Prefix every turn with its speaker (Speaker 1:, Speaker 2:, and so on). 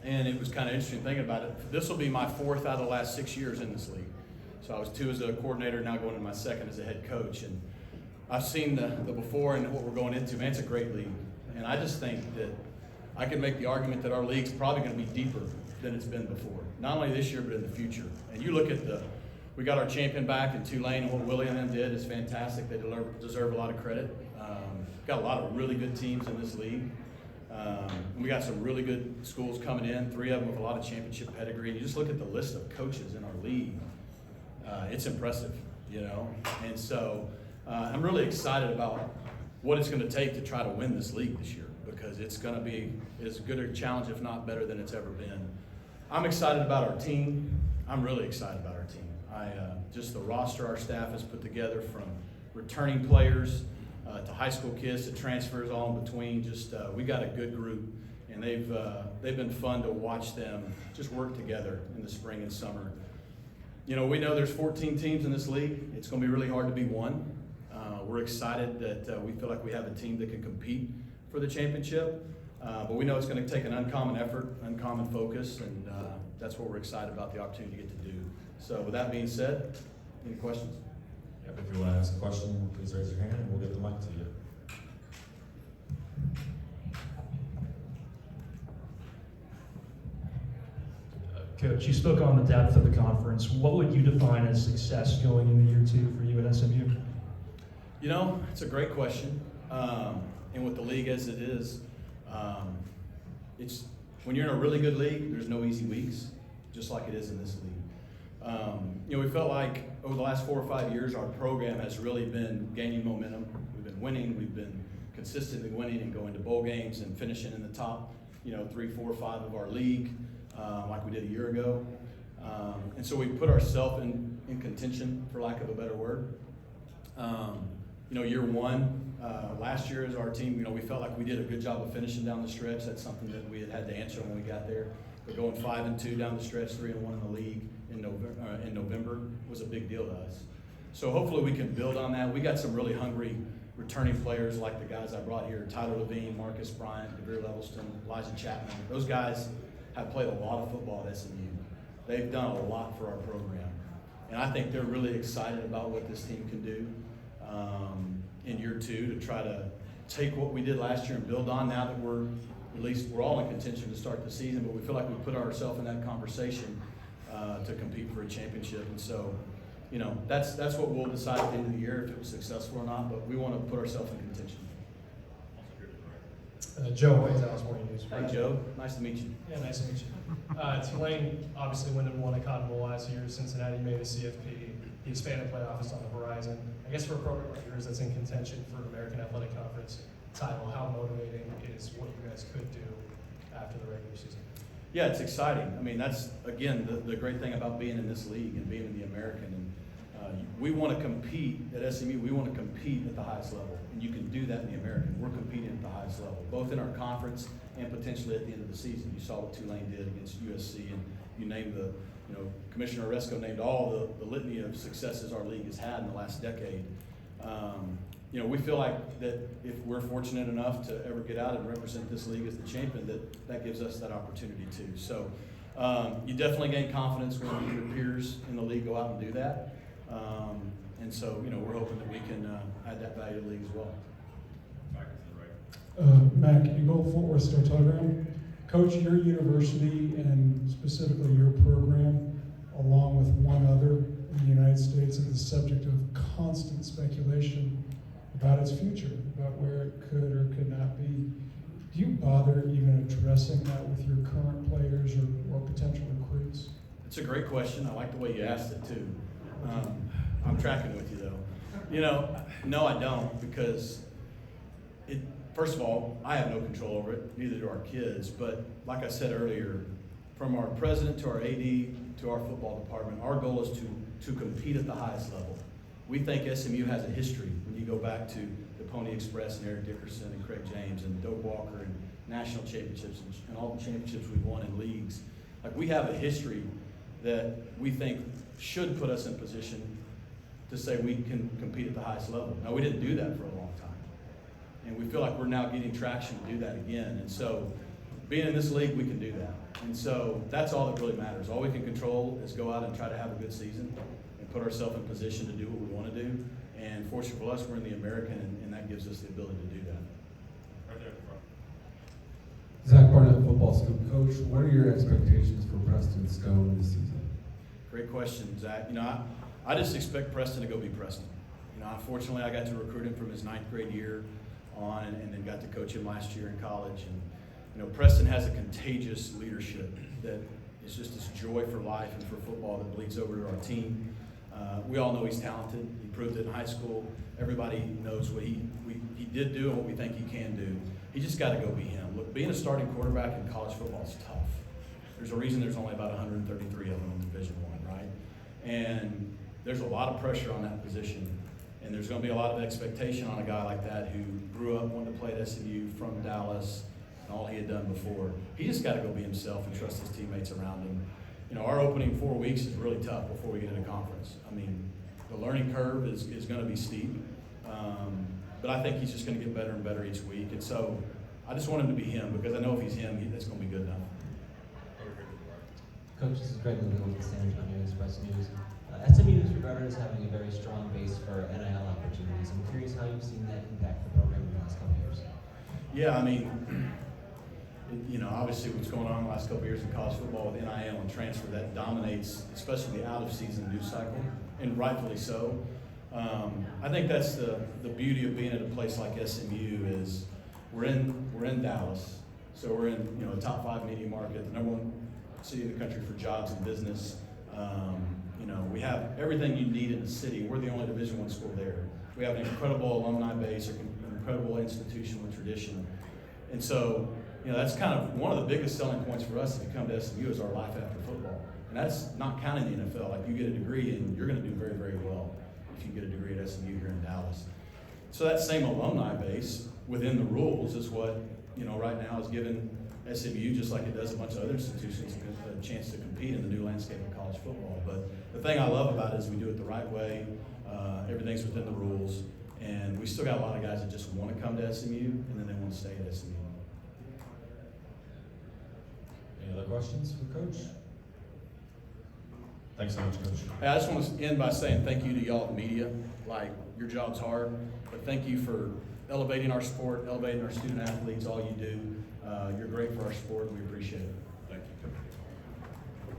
Speaker 1: And it was kind of interesting thinking about it. This will be my 4th out of the last 6 years in this league. So I was 2 as a coordinator, now going to my 2nd as a head coach. And I've seen the before and what we're going into. Man, it's a great league. And I just think that I can make the argument that our league's probably going to be deeper than it's been before. Not only this year, but in the future. And you look at we got our champion back in Tulane, and what Willie and them did is fantastic. They deserve a lot of credit. Got a lot of really good teams in this league. We got some really good schools coming in, 3 of them with a lot of championship pedigree. You just look at the list of coaches in our league. It's impressive, you know. And so I'm really excited about what it's going to take to try to win this league this year, because it's going to be as good a challenge, if not better, than it's ever been. I'm excited about our team. I'm really excited about our team. Just the roster our staff has put together, from returning players to high school kids to transfers, all in between. Just we got a good group, and they've been fun to watch them just work together in the spring and summer. You know, we know there's 14 teams in this league. It's going to be really hard to be one. We're excited that we feel like we have a team that can compete for the championship, but we know it's going to take an uncommon effort, uncommon focus, and that's what we're excited about, the opportunity to get to do. So with that being said, any questions?
Speaker 2: Yep, if you want to ask a question, please raise your hand and we'll get the mic to you.
Speaker 3: Coach, you spoke on the depth of the conference. What would you define as success going into year 2 for you at SMU?
Speaker 1: You know, it's a great question. And with the league as it is, it's when you're in a really good league, there's no easy weeks, just like it is in this league. You know, we felt like over the last 4 or 5 years, our program has really been gaining momentum. We've been winning. We've been consistently winning and going to bowl games and finishing in the top, 3, 4, 5 of our league, like we did a year ago. And so we put ourselves in contention, for lack of a better word. Year 1, last year as our team, we felt like we did a good job of finishing down the stretch. That's something that we had to answer when we got there. But going 5-2 down the stretch, 3-1 in the league in November was a big deal to us. So hopefully we can build on that. We got some really hungry returning players like the guys I brought here: Tyler Levine, Marcus Bryant, DeVere Levelston, Elijah Chapman. Those guys have played a lot of football at SMU. They've done a lot for our program. And I think they're really excited about what this team can do in year 2, to try to take what we did last year and build on, now that we're all in contention to start the season, but we feel like we put ourselves in that conversation to compete for a championship. And so, that's what we'll decide at the end of the year, if it was successful or not, but we want to put ourselves in contention.
Speaker 4: Joe White, Dallas Morning News.
Speaker 1: Hey, Joe. Nice to meet you.
Speaker 4: Yeah, nice to meet you. Tulane obviously went and won a Cotton Bowl last year. Cincinnati made a CFP. The expanded playoff is on the horizon. I guess for a program like yours that's in contention for an American Athletic Conference title, how motivating is what you guys could do after the regular season?
Speaker 1: Yeah, it's exciting. I mean, that's, again, the great thing about being in this league and being in the American. And we want to compete at SMU. We want to compete at the highest level. And you can do that in the American. We're competing at the highest level, both in our conference and potentially at the end of the season. You saw what Tulane did against USC, and you named Commissioner Oresco named all the litany of successes our league has had in the last decade. We feel like that if we're fortunate enough to ever get out and represent this league as the champion, that gives us that opportunity too. So you definitely gain confidence when your peers in the league go out and do that. And so, we're hoping that we can add that value to the league as well.
Speaker 5: Mac Eagle, Fort Worth Star Telegram. Coach, your university and specifically your program, along with one other in the United States, is the subject of constant speculation about its future, about where it could or could not be. Do you bother even addressing that with your current players or potential recruits?
Speaker 1: It's a great question. I like the way you asked it too. I'm tracking with you though. No, I don't, because first of all, I have no control over it, neither do our kids. But like I said earlier, from our president to our AD to our football department, our goal is to compete at the highest level. We think SMU has a history when you go back to the Pony Express and Eric Dickerson and Craig James and Doak Walker and national championships and all the championships we've won in leagues. Like, we have a history that we think should put us in position to say we can compete at the highest level. Now, we didn't do that for a long time, and we feel like we're now getting traction to do that again. And so being in this league, we can do that. And so that's all that really matters. All we can control is go out and try to have a good season and put ourselves in position to do what we want to do. And fortunately for us, we're in the American, and that gives us the ability to do that.
Speaker 2: Right there in front.
Speaker 6: Zach Barnett, football scoop. Coach, what are your expectations for Preston Stone this season?
Speaker 1: Great question, Zach. I just expect Preston to go be Preston. Unfortunately, I got to recruit him from his 9th grade year on, and then got to coach him last year in college. And Preston has a contagious leadership that is just this joy for life and for football that bleeds over to our team. We all know he's talented. He proved it in high school. Everybody knows what he did do and what we think he can do. He just got to go be him. Look, being a starting quarterback in college football is tough. There's a reason there's only about 133 of them in Division I, right? And there's a lot of pressure on that position. And there's going to be a lot of expectation on a guy like that who grew up, wanted to play at SMU, from Dallas, and all he had done before. He just got to go be himself and trust his teammates around him. Our opening 4 weeks is really tough before we get into conference. The learning curve is going to be steep, but I think he's just going to get better and better each week. And so I just want him to be him, because I know if he's him, that's going to be good enough.
Speaker 7: Coach, this is Greg Lululemon with the San Antonio Express News. SMU is regarded as having a very strong base for NIL opportunities. I'm curious how you've seen that impact the program in the last couple of years.
Speaker 1: Yeah, obviously what's going on in the last couple of years in college football with NIL and transfer, that dominates, especially the out-of-season news cycle, and rightfully so. I think that's the beauty of being at a place like SMU is we're in Dallas, so we're in a top 5 media market, the #1 city in the country for jobs and business. We have everything you need in the city. We're the only Division I school there. We have an incredible alumni base, an incredible institution with tradition. And so, that's kind of one of the biggest selling points for us if you come to SMU is our life after football. And that's not counting the NFL. Like, you get a degree and you're going to do very, very well if you get a degree at SMU here in Dallas. So that same alumni base within the rules is what, right now is giving SMU, just like it does a bunch of other institutions, a chance to compete in the new landscape of college football. But the thing I love about it is we do it the right way. Everything's within the rules. And we still got a lot of guys that just want to come to SMU, and then they want to stay at SMU.
Speaker 2: Any other questions for Coach? Thanks so much, Coach.
Speaker 1: Hey, I just want to end by saying thank you to y'all, the media. Your job's hard, but thank you for elevating our sport, elevating our student athletes, all you do. You're great for our sport, and we appreciate it.